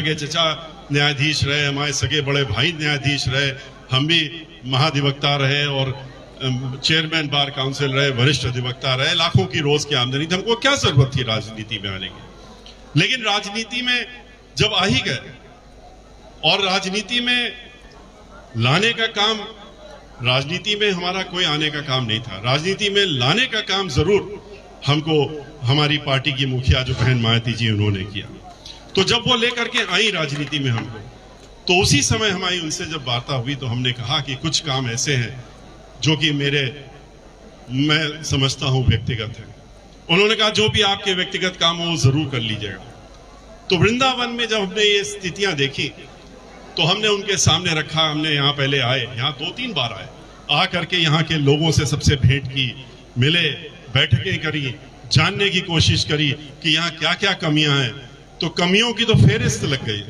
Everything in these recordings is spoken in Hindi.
सगे चचा न्यायाधीश रहे, हमारे सगे बड़े भाई न्यायाधीश रहे, हम भी महाधिवक्ता रहे और चेयरमैन बार काउंसिल रहे, वरिष्ठ अधिवक्ता रहे, लाखों की रोज की आमदनी थी, हमको क्या जरूरत थी राजनीति में आने की। लेकिन राजनीति में जब आ ही गए और राजनीति में लाने का काम, राजनीति में हमारा कोई आने का काम नहीं था, राजनीति में लाने का काम जरूर हमको हमारी पार्टी की मुखिया जो बहन मायावती जी उन्होंने किया। तो जब वो लेकर के आई राजनीति में हमको, तो उसी समय हमारी उनसे जब वार्ता हुई तो हमने कहा कि कुछ काम ऐसे हैं जो कि मैं समझता हूं व्यक्तिगत है। उन्होंने कहा जो भी आपके व्यक्तिगत काम हो वो जरूर कर लीजिएगा। तो वृंदावन में जब हमने ये स्थितियां देखी तो हमने उनके सामने रखा, हमने यहाँ पहले आए, यहाँ 2-3 बार आए, आ करके यहाँ के लोगों से सबसे भेंट की, मिले, बैठकें करी, जानने की कोशिश करी कि यहाँ क्या क्या कमियां हैं। तो कमियों की तो फेहरिस्त लग गई,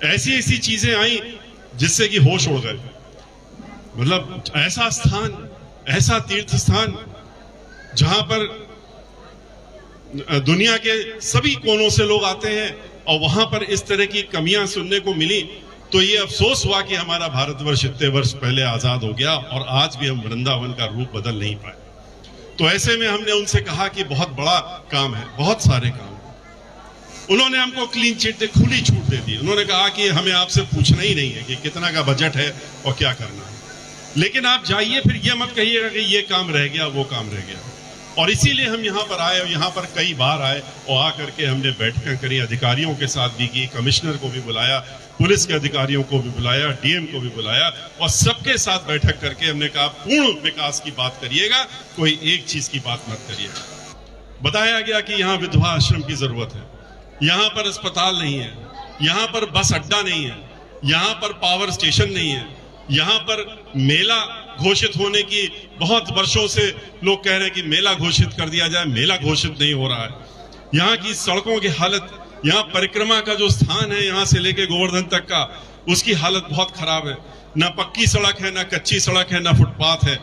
ऐसी ऐसी चीजें आई जिससे कि होश उड़ गए। मतलब ऐसा स्थान, ऐसा तीर्थ स्थान जहां पर दुनिया के सभी कोनों से लोग आते हैं और वहां पर इस तरह की कमियां सुनने को मिली, तो ये अफसोस हुआ कि हमारा भारतवर्ष इतने वर्ष पहले आजाद हो गया और आज भी हम वृंदावन का रूप बदल नहीं पाए। तो ऐसे में हमने उनसे कहा कि बहुत बड़ा काम है, बहुत सारे काम। उन्होंने हमको क्लीन चिट दे, खुली छूट दे दी। उन्होंने कहा कि हमें आपसे पूछना ही नहीं है कि कितना का बजट है और क्या करना है, लेकिन आप जाइए, फिर ये मत कहिएगा कि ये काम रह गया, वो काम रह गया। और इसीलिए हम यहाँ पर आए और यहाँ पर कई बार आए और आकर के हमने बैठकें करी, अधिकारियों के साथ भी की, कमिश्नर को भी बुलाया, पुलिस के अधिकारियों को भी बुलाया, डीएम को भी बुलाया और सबके साथ बैठक करके हमने कहा पूर्ण विकास की बात करिएगा, कोई एक चीज की बात मत करिएगा। बताया गया कि यहाँ विधवा आश्रम की जरूरत है, यहाँ पर अस्पताल नहीं है, यहाँ पर बस अड्डा नहीं है, यहाँ पर पावर स्टेशन नहीं है, यहाँ पर मेला घोषित होने की बहुत वर्षों से लोग कह रहे हैं कि मेला घोषित कर दिया जाए, मेला घोषित नहीं हो रहा है। यहाँ की सड़कों की हालत, यहाँ परिक्रमा का जो स्थान है यहाँ से लेके गोवर्धन तक का, उसकी हालत बहुत खराब है। ना पक्की सड़क है, ना कच्ची सड़क है, ना फुटपाथ है,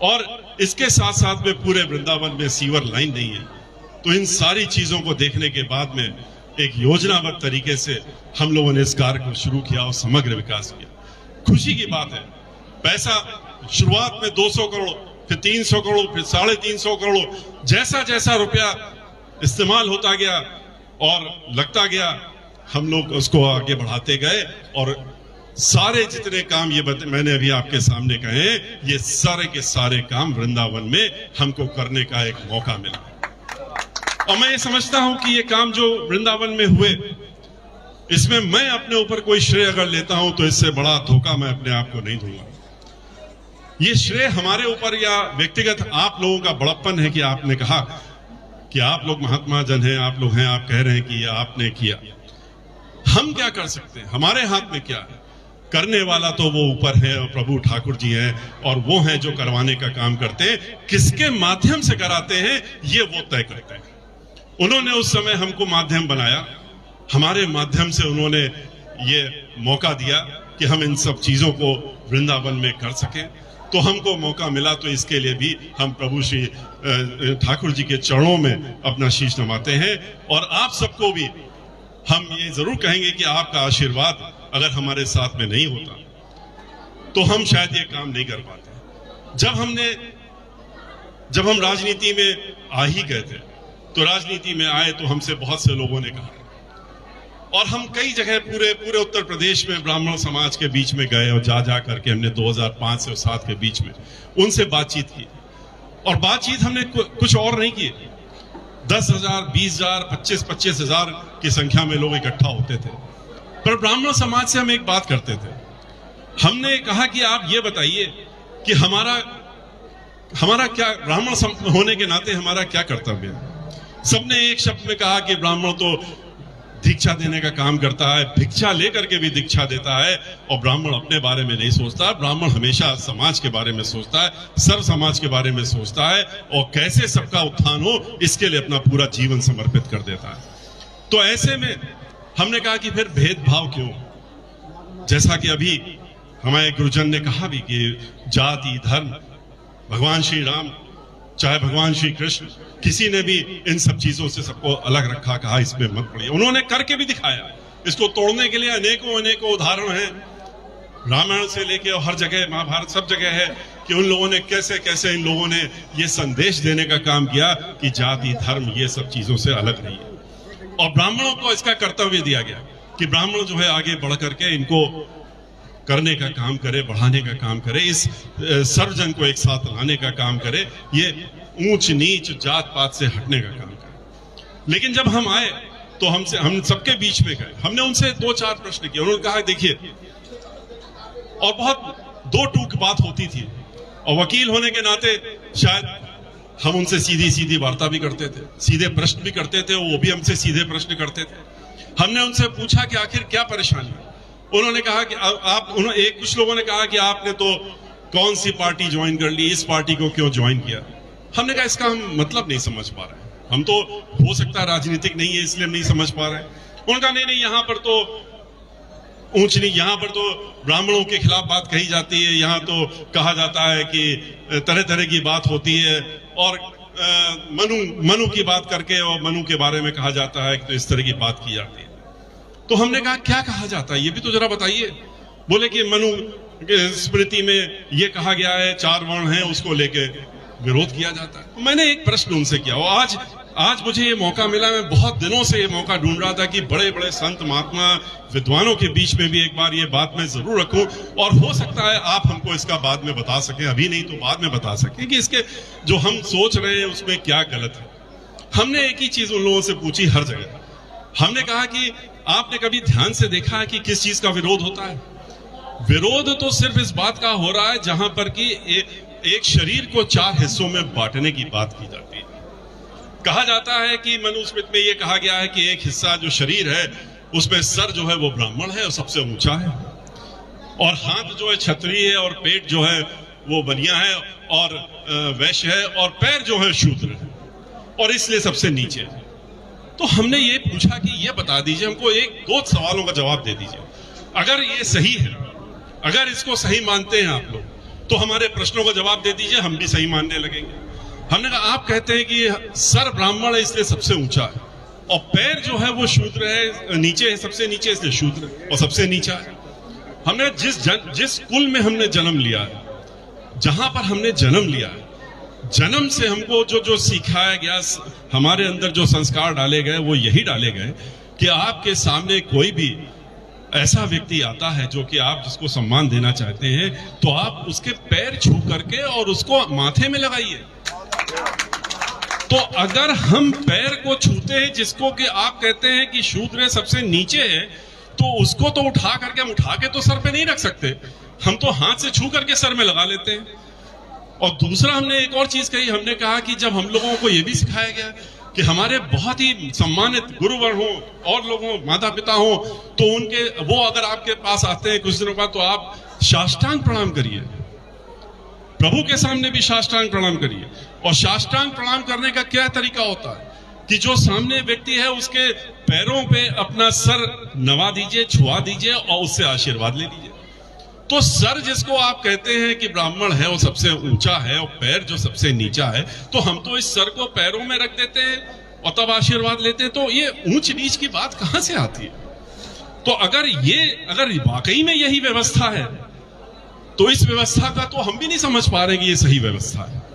और इसके साथ साथ में पूरे वृंदावन में सीवर लाइन नहीं है। तो इन सारी चीजों को देखने के बाद में एक योजनाबद्ध तरीके से हम लोगों ने इस कार्य को शुरू किया और समग्र विकास किया। खुशी की बात है, पैसा शुरुआत में 200 करोड़, फिर 300 करोड़, फिर 350 करोड़, जैसा जैसा रुपया इस्तेमाल होता गया और लगता गया, हम लोग उसको आगे बढ़ाते गए और सारे जितने काम ये मैंने अभी आपके सामने कहे, ये सारे के सारे काम वृंदावन में हमको करने का एक मौका मिला। और मैं ये समझता हूं कि ये काम जो वृंदावन में हुए, इसमें मैं अपने ऊपर कोई श्रेय अगर लेता हूं तो इससे बड़ा धोखा मैं अपने आप को नहीं दूंगा। ये श्रेय हमारे ऊपर या व्यक्तिगत आप लोगों का बड़प्पन है कि आपने कहा कि आप लोग महात्मा जन हैं, आप लोग हैं, आप कह रहे हैं कि ये आपने किया। हम क्या कर सकते हैं, हमारे हाथ में क्या है? करने वाला तो वो ऊपर है और प्रभु ठाकुर जी हैं, और वो हैं जो करवाने का काम करते हैं। किसके माध्यम से कराते हैं ये वो तय करते हैं। उन्होंने उस समय हमको माध्यम बनाया, हमारे माध्यम से उन्होंने ये मौका दिया कि हम इन सब चीजों को वृंदावन में कर सकें। तो हमको मौका मिला, तो इसके लिए भी हम प्रभु श्री ठाकुर जी के चरणों में अपना शीश नवाते हैं। और आप सबको भी हम ये जरूर कहेंगे कि आपका आशीर्वाद अगर हमारे साथ में नहीं होता तो हम शायद ये काम नहीं कर पाते। जब हम राजनीति में आ ही गए थे, तो राजनीति में आए तो हमसे बहुत से लोगों ने कहा, और हम कई जगह पूरे उत्तर प्रदेश में ब्राह्मण समाज के बीच में गए और जा करके हमने 2005 से 2007 के बीच में उनसे बातचीत की। और बातचीत हमने कुछ और नहीं की, 10,000, 20,000, 25,000 की संख्या में लोग इकट्ठा होते थे, पर ब्राह्मण समाज से हम एक बात करते थे। हमने कहा कि आप ये बताइए कि हमारा क्या, ब्राह्मण होने के नाते हमारा क्या कर्तव्य है। सबने एक शब्द में कहा कि ब्राह्मण तो दीक्षा देने का काम करता है, भिक्षा लेकर के भी दीक्षा देता है, और ब्राह्मण अपने बारे में नहीं सोचता। ब्राह्मण हमेशा समाज के बारे में सोचता है, सर्व समाज के बारे में सोचता है, और कैसे सबका उत्थान हो इसके लिए अपना पूरा जीवन समर्पित कर देता है। तो ऐसे में हमने कहा कि फिर भेदभाव क्यों? जैसा कि अभी हमारे गुरुजन ने कहा भी कि जाति, धर्म, भगवान श्री राम चाहे भगवान श्री कृष्ण, किसी ने भी इन सब चीजों से सबको अलग रखा, कहा इसमें मत पड़िए। उन्होंने करके भी दिखाया, इसको तोड़ने के लिए अनेकों अनेकों उदाहरण हैं, रामायण से लेके और हर जगह, महाभारत सब जगह है कि उन लोगों ने कैसे कैसे इन लोगों ने ये संदेश देने का काम किया कि जाति धर्म ये सब चीजों से अलग नहीं है। और ब्राह्मणों को इसका कर्तव्य दिया गया कि ब्राह्मण जो है आगे बढ़ करके इनको करने का काम करे, बढ़ाने का काम करे, इस सर्वजन को एक साथ लाने का काम करे, ये ऊंच नीच जात पात से हटने का काम करे। लेकिन जब हम आए तो हम सबके बीच में गए, हमने उनसे 2-4 प्रश्न किए। उन्होंने कहा देखिए, और बहुत दो टूक बात होती थी, और वकील होने के नाते शायद हम उनसे सीधी सीधी वार्ता भी करते थे, सीधे प्रश्न भी करते थे, वो भी हमसे सीधे प्रश्न करते थे। हमने उनसे पूछा कि आखिर क्या परेशानी है। उन्होंने कहा कि कुछ लोगों ने कहा कि आपने तो कौन सी पार्टी ज्वाइन कर ली, इस पार्टी को क्यों ज्वाइन किया। हमने कहा इसका हम मतलब नहीं समझ पा रहे हैं, हम तो हो सकता है राजनीतिक नहीं है इसलिए हम नहीं समझ पा रहे हैं। उन्होंने कहा नहीं यहाँ पर तो ऊंच नहीं, यहाँ पर तो ब्राह्मणों के खिलाफ बात कही जाती है, यहाँ तो कहा जाता है कि तरह तरह की बात होती है, और मनु की बात करके और मनु के बारे में कहा जाता है कि तो इस तरह की बात की जाती है। तो हमने कहा क्या कहा जाता है ये भी तो जरा बताइए। बोले कि मनु के स्मृति में ये कहा गया है 4 वर्ण हैं, उसको लेके विरोध किया जाता है। मैंने एक प्रश्न उनसे किया, और आज मुझे ये मौका मिला, मैं बहुत दिनों से ये मौका ढूंढ रहा था कि बड़े बड़े संत महात्मा विद्वानों के बीच में भी एक बार ये बात मैं जरूर रखूं, और हो सकता है आप हमको इसका बाद में बता सकें, अभी नहीं तो बाद में बता सकें कि इसके जो हम सोच रहे हैं उसमें क्या गलत है। हमने एक ही चीज उन लोगों से पूछी हर जगह, हमने कहा कि आपने कभी ध्यान से देखा है कि किस चीज का विरोध होता है? विरोध तो सिर्फ इस बात का हो रहा है जहां पर कि एक शरीर को 4 हिस्सों में बांटने की बात की जाती है। कहा जाता है कि मनुस्मृति में यह कहा गया है कि एक हिस्सा जो शरीर है उसमें सर जो है वो ब्राह्मण है और सबसे ऊंचा है, और हाथ जो है क्षत्रिय है, और पेट जो है वो बनिया है और वैश्य है, और पैर जो है शूद्र है, और इसलिए सबसे नीचे है। तो हमने ये पूछा कि ये बता दीजिए हमको, 1-2 सवालों का जवाब दे दीजिए। अगर ये सही है, अगर इसको सही मानते हैं आप लोग, तो हमारे प्रश्नों का जवाब दे दीजिए, हम भी सही मानने लगेंगे। हमने कहा आप कहते हैं कि सर ब्राह्मण है इसलिए सबसे ऊंचा है, और पैर जो है वो शूद्र है, नीचे है, सबसे नीचे इसलिए शूद्र और सबसे नीचा है। हमने जिस कुल में हमने जन्म लिया है, जहां पर हमने जन्म लिया है, जन्म से हमको जो सिखाया गया, हमारे अंदर जो संस्कार डाले गए वो यही डाले गए कि आपके सामने कोई भी ऐसा व्यक्ति आता है जो कि आप जिसको सम्मान देना चाहते हैं, तो आप उसके पैर छू करके और उसको माथे में लगाइए। तो अगर हम पैर को छूते हैं जिसको कि आप कहते हैं कि शूद्र सबसे नीचे है, तो उसको तो उठा करके हम उठा के तो सर पे नहीं रख सकते, हम तो हाथ से छू करके सर में लगा लेते हैं। और दूसरा हमने एक और चीज कही, हमने कहा कि जब हम लोगों को यह भी सिखाया गया कि हमारे बहुत ही सम्मानित गुरुवर हो और लोग हो, माता पिता हो, तो उनके वो अगर आपके पास आते हैं कुछ दिनों बाद, तो आप साष्टांग प्रणाम करिए, प्रभु के सामने भी साष्टांग प्रणाम करिए। और साष्टांग प्रणाम करने का क्या तरीका होता है कि जो सामने व्यक्ति है उसके पैरों पे अपना सर नवा दीजिए, छुआ दीजिए और उससे आशीर्वाद ले लीजिए। तो सर जिसको आप कहते हैं कि ब्राह्मण है वो सबसे ऊंचा है, और पैर जो सबसे नीचा है, तो हम तो इस सर को पैरों में रख देते हैं और तब आशीर्वाद लेते हैं। तो ये ऊंच नीच की बात कहां से आती है? तो अगर वाकई में यही व्यवस्था है, तो इस व्यवस्था का तो हम भी नहीं समझ पा रहे कि ये सही व्यवस्था है।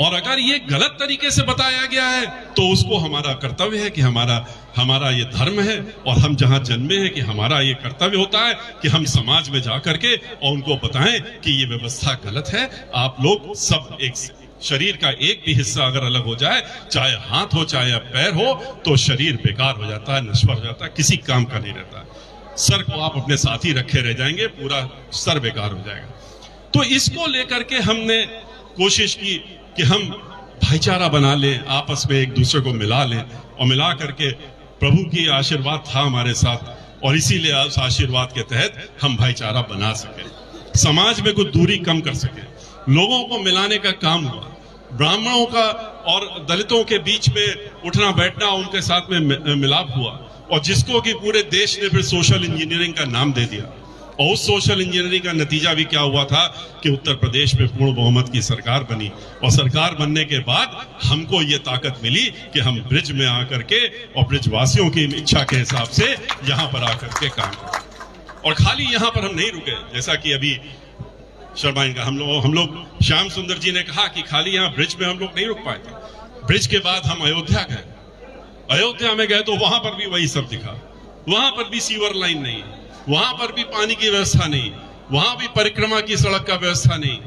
और अगर ये गलत तरीके से बताया गया है, तो उसको हमारा कर्तव्य है कि हमारा ये धर्म है, और हम जहां जन्मे हैं कि हमारा ये कर्तव्य होता है कि हम समाज में जा करके और उनको बताएं कि ये व्यवस्था गलत है। आप लोग सब एक शरीर का एक भी हिस्सा अगर अलग हो जाए, चाहे हाथ हो चाहे पैर हो, तो शरीर बेकार हो जाता है, नश्वर हो जाता है, किसी काम का नहीं रहता। सर को आप अपने साथ ही रखे रह जाएंगे, पूरा सर बेकार हो जाएगा। तो इसको लेकर के हमने कोशिश की कि हम भाईचारा बना लें, आपस में एक दूसरे को मिला लें, और मिला करके प्रभु की आशीर्वाद था हमारे साथ, और इसीलिए उस आशीर्वाद के तहत हम भाईचारा बना सके, समाज में कुछ दूरी कम कर सके, लोगों को मिलाने का काम हुआ। ब्राह्मणों का और दलितों के बीच में उठना बैठना, उनके साथ में मिलाप हुआ, और जिसको कि पूरे देश ने फिर सोशल इंजीनियरिंग का नाम दे दिया, और उस सोशल इंजीनियरिंग का नतीजा भी क्या हुआ था कि उत्तर प्रदेश में पूर्ण बहुमत की सरकार बनी, और सरकार बनने के बाद हमको ये ताकत मिली कि हम ब्रिज में आकर के और ब्रिजवासियों की इच्छा के हिसाब से यहाँ पर आकर के काम करें। और खाली यहाँ पर हम नहीं रुके, जैसा कि अभी शर्मा इनका हम लोग श्याम सुंदर जी ने कहा कि खाली यहाँ ब्रिज में हम लोग नहीं रुक पाए थे। ब्रिज के बाद हम अयोध्या गए, अयोध्या में गए तो वहां पर भी वही सब दिखा। वहां पर भी सीवर लाइन नहीं, वहां पर भी पानी की व्यवस्था नहीं, वहां भी परिक्रमा की सड़क का व्यवस्था नहीं।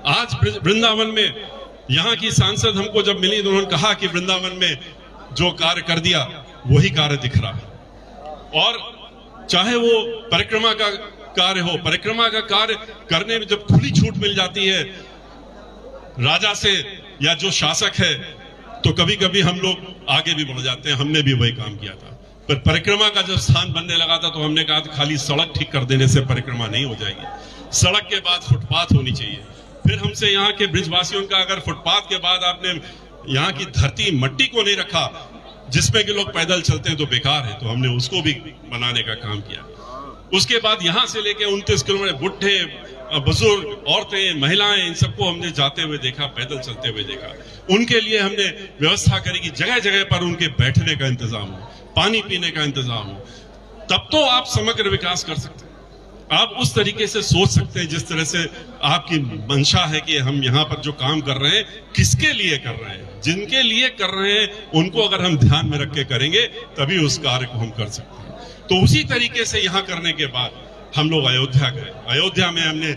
आज वृंदावन में यहाँ की सांसद हमको जब मिली तो उन्होंने कहा कि वृंदावन में जो कार्य कर दिया वही कार्य दिख रहा है। और चाहे वो परिक्रमा का कार्य हो, परिक्रमा का कार्य करने में जब खुली छूट मिल जाती है राजा से या जो शासक है, तो कभी कभी हम लोग आगे भी बढ़ जाते हैं। हमने भी वही काम किया था, पर परिक्रमा का जब स्थान बनने लगा था तो हमने कहा था खाली सड़क ठीक कर देने से परिक्रमा नहीं हो जाएगी, सड़क के बाद फुटपाथ होनी चाहिए। फिर हमसे यहाँ के ब्रिजवासियों का, अगर फुटपाथ के बाद आपने यहाँ की धरती मट्टी को नहीं रखा जिसमें कि लोग पैदल चलते हैं तो बेकार है, तो हमने उसको भी बनाने का काम किया। उसके बाद यहाँ से लेके 29 किलोमीटर बुढ़े, बुजुर्ग, औरतें, महिलाएं, इन सबको हमने जाते हुए देखा, पैदल चलते हुए देखा। उनके लिए हमने व्यवस्था करी कि जगह जगह पर उनके बैठने का इंतजाम हो, पानी पीने का इंतजाम हो, तब तो आप समग्र विकास कर सकते हैं। आप उस तरीके से सोच सकते हैं जिस तरह से आपकी मंशा है कि हम यहाँ पर जो काम कर रहे हैं किसके लिए कर रहे हैं, जिनके लिए कर रहे हैं उनको अगर हम ध्यान में रख के करेंगे तभी उस कार्य को हम कर सकते हैं। तो उसी तरीके से यहाँ करने के बाद हम लोग अयोध्या गए। अयोध्या में हमने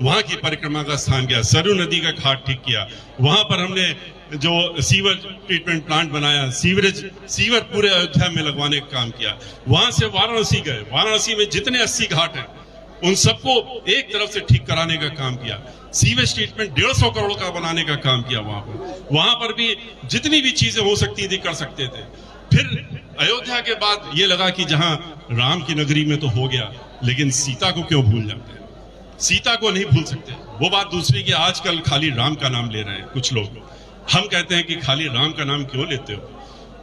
वहां की परिक्रमा का स्थान किया, सरयू नदी का घाट ठीक किया, वहां पर हमने जो सीवर ट्रीटमेंट प्लांट बनाया, सीवर पूरे अयोध्या में लगवाने का काम किया। वहां से वाराणसी गए, वाराणसी में जितने 80 घाट हैं उन सबको एक तरफ से ठीक कराने का काम किया। सीवेज ट्रीटमेंट 150 करोड़ का बनाने का काम किया। वहां पर भी जितनी भी चीजें हो सकती थी कर सकते थे। फिर अयोध्या के बाद ये लगा कि जहां राम की नगरी में तो हो गया, लेकिन सीता को क्यों भूल जाते हैं? सीता को नहीं भूल सकते। वो बात दूसरी कि आजकल खाली राम का नाम ले रहे हैं कुछ लोग। हम कहते हैं कि खाली राम का नाम क्यों लेते हो,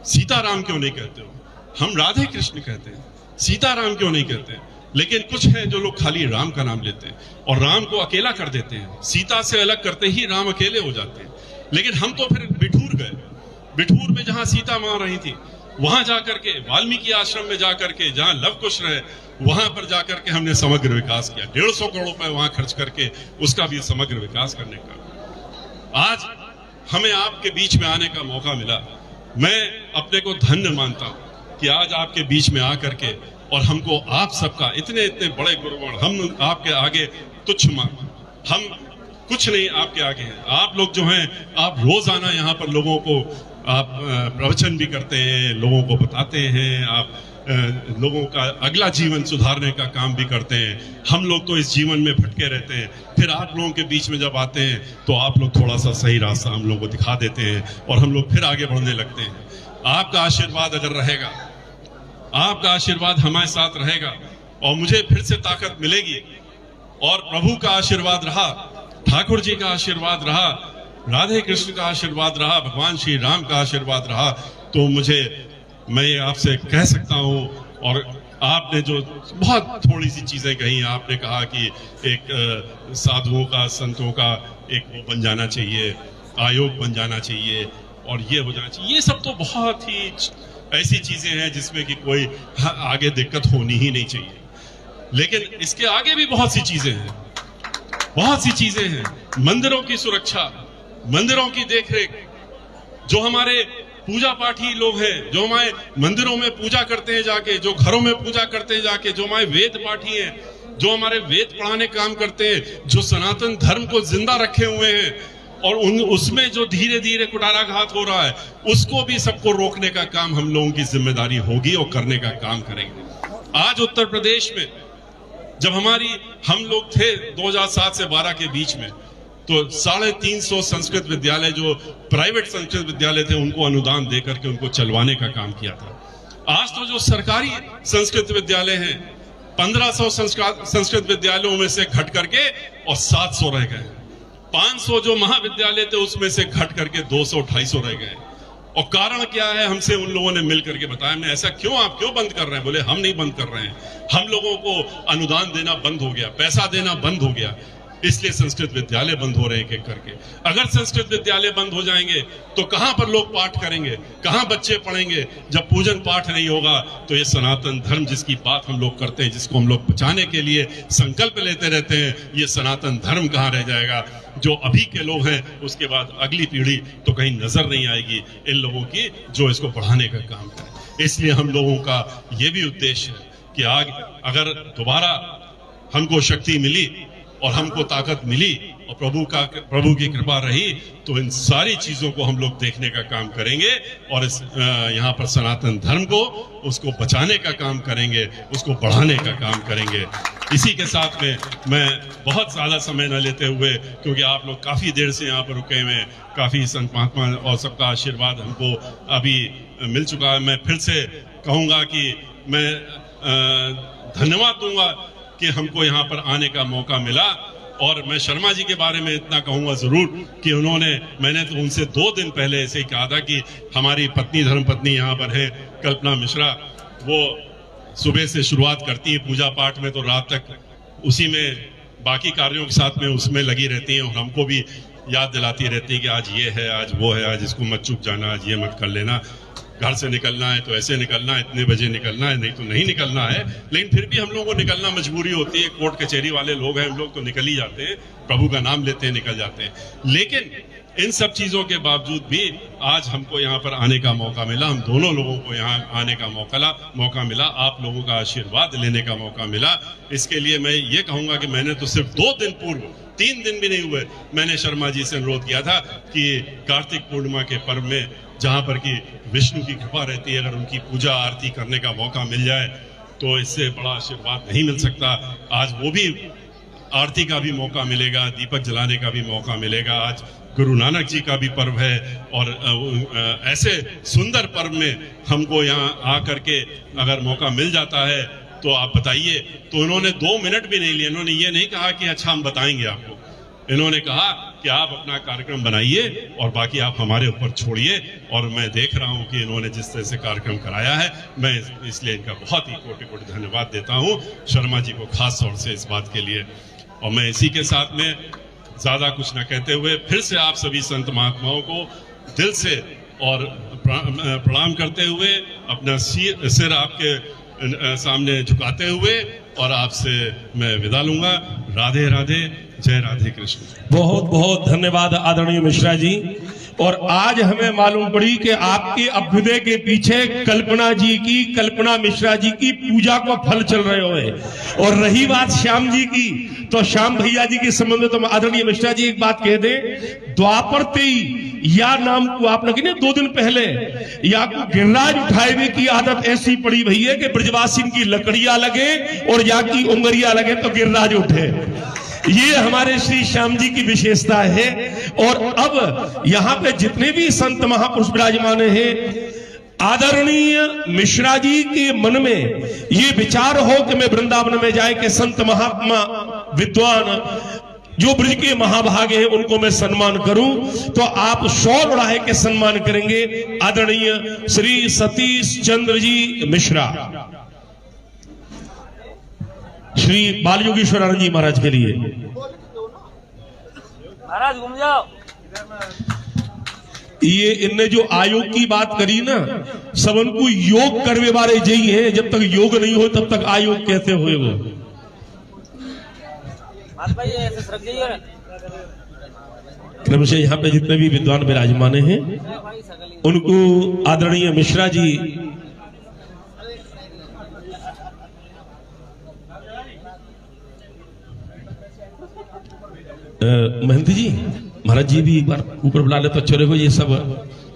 सीता राम क्यों नहीं कहते हो? हम राधे कृष्ण कहते हैं, सीता राम क्यों नहीं कहते? लेकिन कुछ हैं जो लोग खाली राम का नाम लेते हैं और राम को अकेला कर देते हैं, सीता से अलग करते ही राम अकेले हो जाते हैं। लेकिन हम तो फिर बिठूर गए, बिठूर में जहां सीता मां रही थी वहां जाकर के, वाल्मीकि आश्रम में जाकर के, जहां लव कुश रहे वहां पर जाकर के हमने समग्र विकास किया। 150 करोड़ रुपए वहां खर्च करके उसका भी समग्र विकास करने का। आज हमें आपके बीच में आने का मौका मिला। मैं अपने को धन्य मानता हूं कि आज आपके बीच में आकर के और हमको आप सबका इतने इतने बड़े गुरुगण, हम आपके आगे तुच्छ मान, हम कुछ नहीं आपके आगे हैं। आप लोग जो हैं, आप रोजाना यहाँ पर लोगों को आप प्रवचन भी करते हैं, लोगों को बताते हैं, आप लोगों का अगला जीवन सुधारने का काम भी करते हैं। हम लोग तो इस जीवन में भटके रहते हैं, फिर आप लोगों के बीच में जब आते हैं तो आप लोग थोड़ा सा सही रास्ता हम लोगों को दिखा देते हैं और हम लोग फिर आगे बढ़ने लगते हैं। आपका आशीर्वाद अगर रहेगा, आपका आशीर्वाद हमारे साथ रहेगा और मुझे फिर से ताकत मिलेगी, और प्रभु का आशीर्वाद रहा, ठाकुर जी का आशीर्वाद रहा, राधे कृष्ण का आशीर्वाद रहा, भगवान श्री राम का आशीर्वाद रहा, तो मैं आपसे कह सकता हूं। और आपने जो बहुत थोड़ी सी चीजें कही, आपने कहा कि एक साधुओं का, संतों का एक वो बन जाना चाहिए, आयोग बन जाना चाहिए और ये हो जाना चाहिए, ये सब तो बहुत ही ऐसी चीजें हैं जिसमें कि कोई आगे दिक्कत होनी ही नहीं चाहिए। लेकिन इसके आगे भी बहुत सी चीजें हैं, बहुत सी चीजें हैं। मंदिरों की सुरक्षा, मंदिरों की देखरेख, जो हमारे पूजा पाठी लोग हैं, जो हमारे मंदिरों में पूजा करते हैं जाके, जो घरों में पूजा करते हैं जाके, जो हमारे वेद पाठी हैं, जो हमारे वेद पढ़ाने काम करते हैं, जो सनातन धर्म को जिंदा रखे हुए हैं, और उसमें जो धीरे धीरे कुठाराघात हो रहा है, उसको भी सबको रोकने का काम हम लोगों की जिम्मेदारी होगी और करने का काम करेंगे। आज उत्तर प्रदेश में जब हम लोग थे 2007 से 12 के बीच में, तो 350 संस्कृत विद्यालय, जो प्राइवेट संस्कृत विद्यालय थे, उनको अनुदान देकर के उनको चलवाने का काम किया था। आज तो जो सरकारी संस्कृत विद्यालय हैं, 1500 संस्कृत विद्यालयों में से घट करके और 700 रह गए। 500 जो महाविद्यालय थे उसमें से घट करके 200-250 रह गए। और कारण क्या है हमसे उन लोगों ने मिल करके बताया। मैं ऐसा क्यों, आप क्यों बंद कर रहे हैं? बोले हम नहीं बंद कर रहे हैं, हम लोगों को अनुदान देना बंद हो गया, पैसा देना बंद हो गया, इसलिए संस्कृत विद्यालय बंद हो रहे हैं एक एक करके। अगर संस्कृत विद्यालय बंद हो जाएंगे तो कहां पर लोग पाठ करेंगे, कहां बच्चे पढ़ेंगे? जब पूजन पाठ नहीं होगा तो ये सनातन धर्म जिसकी बात हम लोग करते हैं, जिसको हम लोग बचाने के लिए संकल्प लेते रहते हैं, ये सनातन धर्म कहां रह जाएगा? जो अभी के लोग हैं उसके बाद अगली पीढ़ी तो कहीं नजर नहीं आएगी इन लोगों की जो इसको बढ़ाने का काम करे। इसलिए हम लोगों का ये भी उद्देश्य है कि आगे अगर दोबारा हमको शक्ति मिली और हमको ताकत मिली और प्रभु की कृपा रही तो इन सारी चीजों को हम लोग देखने का काम करेंगे और इस यहाँ पर सनातन धर्म को उसको बचाने का काम करेंगे, उसको बढ़ाने का काम करेंगे। इसी के साथ में मैं बहुत ज्यादा समय न लेते हुए, क्योंकि आप लोग काफी देर से यहाँ पर रुके हुए हैं, काफी संत महात्मा और सबका आशीर्वाद हमको अभी मिल चुका है। मैं फिर से कहूंगा कि मैं धन्यवाद दूंगा कि हमको यहाँ पर आने का मौका मिला। और मैं शर्मा जी के बारे में इतना कहूंगा जरूर कि मैंने तो उनसे 2 दिन पहले ऐसे ही कहा था कि हमारी पत्नी धर्मपत्नी यहाँ पर है कल्पना मिश्रा, वो सुबह से शुरुआत करती है पूजा पाठ में तो रात तक उसी में बाकी कार्यों के साथ में उसमें लगी रहती हैं और हमको भी याद दिलाती रहती है कि आज ये है, आज वो है, आज इसको मत चूक जाना, आज ये मत कर लेना, घर से निकलना है तो ऐसे निकलना है, इतने बजे निकलना है, नहीं तो नहीं निकलना है। लेकिन फिर भी हम लोगों को निकलना मजबूरी होती है, कोर्ट कचहरी वाले लोग हैं हम लोग तो निकल ही जाते हैं, प्रभु का नाम लेते हैं निकल जाते हैं। लेकिन इन सब चीजों के बावजूद भी आज हमको यहाँ पर आने का मौका मिला, हम दोनों लोगों को यहाँ आने का मौका मिला, आप लोगों का आशीर्वाद लेने का मौका मिला। इसके लिए मैं ये कहूंगा कि मैंने तो सिर्फ 2 दिन पूर्व, 3 दिन भी नहीं हुए, मैंने शर्मा जी से अनुरोध किया था कि कार्तिक पूर्णिमा के पर्व में जहां पर कि विष्णु की कृपा रहती है, अगर उनकी पूजा आरती करने का मौका मिल जाए तो इससे बड़ा आशीर्वाद नहीं मिल सकता। आज वो भी आरती का भी मौका मिलेगा, दीपक जलाने का भी मौका मिलेगा। आज गुरु नानक जी का भी पर्व है और ऐसे सुंदर पर्व में हमको यहाँ आकर के अगर मौका मिल जाता है तो आप बताइए। तो उन्होंने 2 मिनट भी नहीं लिए, इन्होंने ये नहीं कहा कि अच्छा हम बताएंगे आपको, इन्होंने कहा कि आप अपना कार्यक्रम बनाइए और बाकी आप हमारे ऊपर छोड़िए। और मैं देख रहा हूं कि इन्होंने जिस तरह से कार्यक्रम कराया है, मैं इसलिए इनका बहुत ही कोटि-कोटि धन्यवाद देता हूं, शर्मा जी को खास तौर से इस बात के लिए। और मैं इसी के साथ में ज्यादा कुछ न कहते हुए फिर से आप सभी संत महात्माओं को दिल से और प्रणाम करते हुए अपना सिर आपके सामने झुकाते हुए और आपसे मैं विदा लूंगा। राधे राधे, जय राधे कृष्ण। बहुत बहुत धन्यवाद आदरणीय मिश्रा जी। और आज हमें मालूम पड़ी कि आपके अभ्युदय के पीछे कल्पना मिश्रा जी की पूजा को फल चल रहे हुए। और रही बात श्याम जी की, तो श्याम भैया जी के संबंध में तो आदरणीय मिश्रा जी एक बात कह दे, द्वापर तेई या नाम को आपने की 2 दिन पहले या को गिरिराज उठाए हुए की आदत ऐसी पड़ी भैया कि ब्रजवासी की लकड़ियां लगे और या की उंगरियां लगे तो गिरिराज उठे। ये हमारे श्री श्याम जी की विशेषता है। और अब यहाँ पे जितने भी संत महापुरुष विराजमान हैं, आदरणीय मिश्रा जी के मन में ये विचार हो कि मैं वृंदावन में जाए के संत महात्मा विद्वान जो ब्रज के महाभागे हैं उनको मैं सम्मान करूं, तो आप 100 बढ़ाए के सम्मान करेंगे आदरणीय श्री सतीश चंद्र जी मिश्रा, श्री बाल योगेश्वरानंद जी महाराज के लिए। महाराज घूम जाओ। ये इनने जो आयोग की बात करी ना, सबन को योग करने वाले यही है, जब तक योग नहीं हो तब तक आयोग कैसे हुए वो। क्रम से यहाँ पे जितने भी विद्वान विराजमान हैं उनको आदरणीय मिश्रा जी महंत जी महाराज जी भी एक बार ऊपर बुला ले तो अच्छे रहेगा। ये सब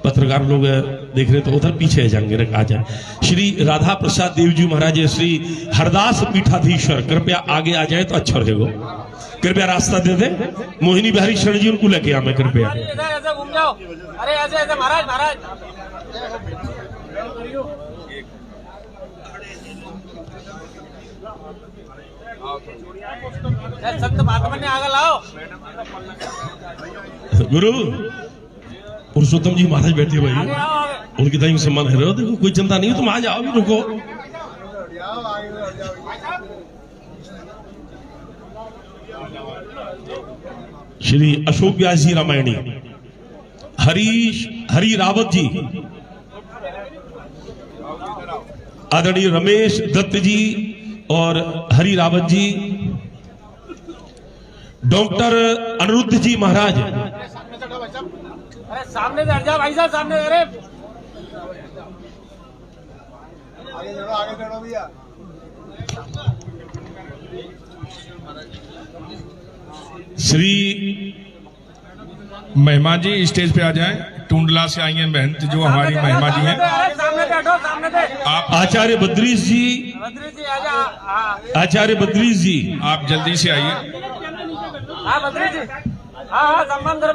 पत्रकार लोग देख रहे तो उधर पीछे जाएंगे, आ जाए। श्री राधा प्रसाद देव जी महाराज, श्री हरदास पीठाधीश्वर, कृपया आगे आ जाए तो अच्छा रहेगा। कृपया रास्ता दे दे। मोहिनी बिहारी शरण जी उनको लेके आ, मैं कृपया। ऐसे घूम जाओ। अरे ऐसे ऐसे महाराज महाराज संत महात्मा ने आगे लाओ। गुरु पुरुषोत्तम जी महाराज बैठे भाई, आगे आओ आगे। उनकी तरह सम्मान कर रहे हो। देखो कोई चिंता नहीं है, तुम आ जाओ, भी रुको। श्री अशोक व्यास जी रामायणी, हरि रावत जी, आदरणीय रमेश दत्त जी और हरि रावत जी, डॉक्टर अनिरुद्ध जी महाराज, अरे सामने से हट जाओ भाई साहब, सामने। अरे आगे चढ़ो भैया। श्री महिमा जी स्टेज पे आ जाएं। टूंडला से आई हैं बहन जो हमारी महिमा जी हैं। अरे सामने बैठो, सामने से। आप आचार्य बद्रीश जी, बद्री जी आजा। हाँ आचार्य बद्रीश जी, आप जल्दी से आइए। हाँ बद्री जी, हाँ हाँ सम्मान करो।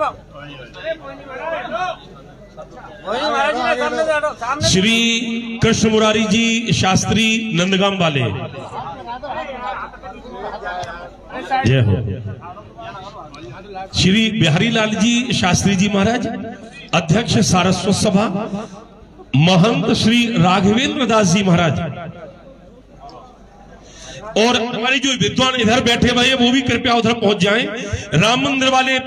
वही महाराज जी ने सामने से हटो, सामने। श्री कृष्ण मुरारी जी शास्त्री नंदगाम वाले, जय हो। श्री बिहारी लाल जी शास्त्री जी महाराज, अध्यक्ष सारस्वत सभा, महंत श्री राघवेंद्र दास जी महाराज, और हमारे जो विद्वान इधर बैठे भाई वो भी कृपया उधर पहुंच जाएं। राम मंदिर वाले